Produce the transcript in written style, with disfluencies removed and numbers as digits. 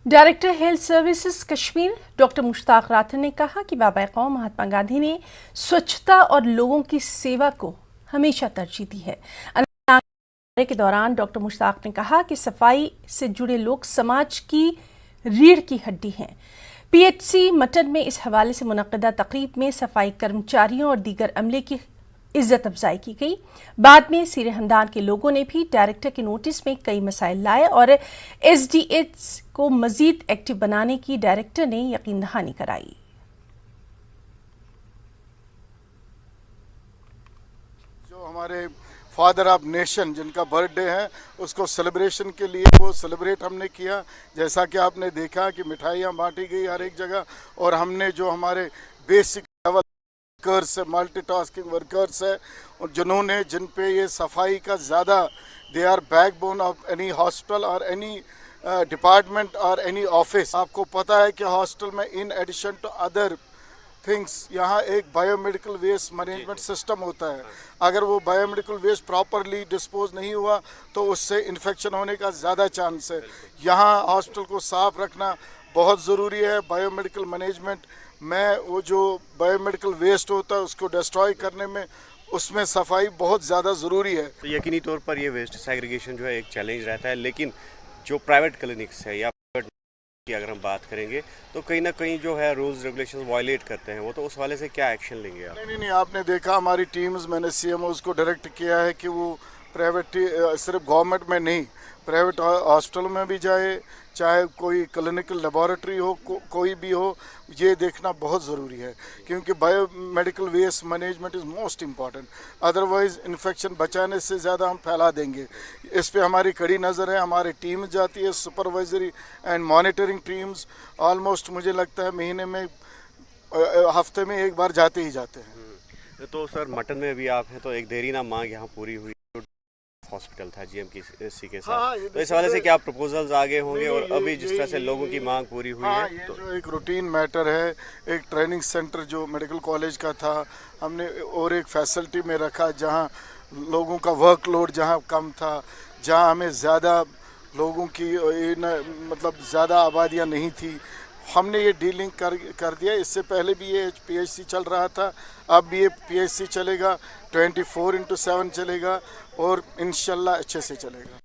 Director health services Kashmir doctor Mushtaq Rather ने कहा कि बाबा कौम महात्मा गांधी ने स्वच्छता और लोगों की सेवा को हमेशा तरजीह दी है। के दौरान डॉक्टर मुश्ताक ने कहा कि सफाई से जुड़े लोग समाज की रीढ़ की हड्डी हैं। पीएचसी मटन में इस हवाले से मुनक्किदा तकरीब में सफाई कर्मचारियों और दीगर अमले की इज्जत अफजाई की गई। बाद में सीरे हमदान के लोगों ने भी डायरेक्टर के नोटिस में कई मसाइल लाए और एसडीएच को मजीद एक्टिव बनाने की डायरेक्टर ने यकीन दहानी कराई। जो हमारे फादर ऑफ नेशन जिनका बर्थडे है उसको सेलिब्रेशन के लिए वो सेलिब्रेट हमने किया। जैसा कि आपने देखा कि मिठाइयाँ बांटी गई हर एक जगह, और हमने जो हमारे बेसिक लेवल वर्कर्स है, मल्टीटास्किंग वर्कर्स है, और जिन पे ये सफाई का ज़्यादा, they are backbone of any hospital और एनी डिपार्टमेंट और एनी ऑफिस। आपको पता है कि हॉस्टल में in addition to other things यहाँ एक बायोमेडिकल वेस्ट मैनेजमेंट सिस्टम होता है। अगर वो बायोमेडिकल वेस्ट प्रॉपरली डिस्पोज नहीं हुआ तो उससे इन्फेक्शन होने का ज़्यादा चांस है। यहाँ हॉस्पिटल को साफ रखना बहुत ज़रूरी है। बायोमेडिकल मैनेजमेंट में वो जो बायोमेडिकल वेस्ट होता है उसको डिस्ट्रॉय करने में उसमें सफाई बहुत ज़्यादा ज़रूरी है। तो यकीनी तौर पर ये वेस्ट सेग्रीगेशन जो है एक चैलेंज रहता है, लेकिन जो प्राइवेट क्लिनिक्स है या की अगर हम बात करेंगे तो कहीं ना कहीं जो है रूल्स रेगुलेशंस वायलेट करते हैं, वो तो उस वाले से क्या एक्शन लेंगे आप? नहीं, आपने देखा हमारी टीम्स, मैंने सीएमओ को डायरेक्ट किया है कि वो प्राइवेट, सिर्फ गवर्नमेंट में नहीं, प्राइवेट हॉस्पिटल में भी जाए, चाहे कोई क्लिनिकल लेबोरेटरी हो, कोई भी हो, ये देखना बहुत ज़रूरी है क्योंकि biomedical waste management is most important. Otherwise infection बचाने से ज़्यादा हम फैला देंगे। इस पे हमारी कड़ी नज़र है। हमारी टीम जाती है, supervisory and monitoring teams, almost मुझे लगता है महीने में, हफ्ते में एक बार जाते ही जाते हैं। तो सर मटन में भी आप हैं, तो एक देरी ना मांग यहाँ पूरी हुई हॉस्पिटल था जीएमसी के साथ। हाँ, तो इस वाले से क्या प्रपोजल्स आगे होंगे? और अभी जिस तरह से लोगों की मांग पूरी हुई है, ये तो जो एक रूटीन मैटर है, एक ट्रेनिंग सेंटर जो मेडिकल कॉलेज का था हमने और एक फैसिलिटी में रखा जहां लोगों का वर्कलोड जहां कम था, जहां हमें ज़्यादा लोगों की मतलब ज़्यादा आबादियां नहीं थी, हमने ये डीलिंग कर दिया। इससे पहले भी ये पीएचसी चल रहा था, अब भी ये पीएचसी चलेगा, 24/7 चलेगा और इंशाल्लाह अच्छे से चलेगा।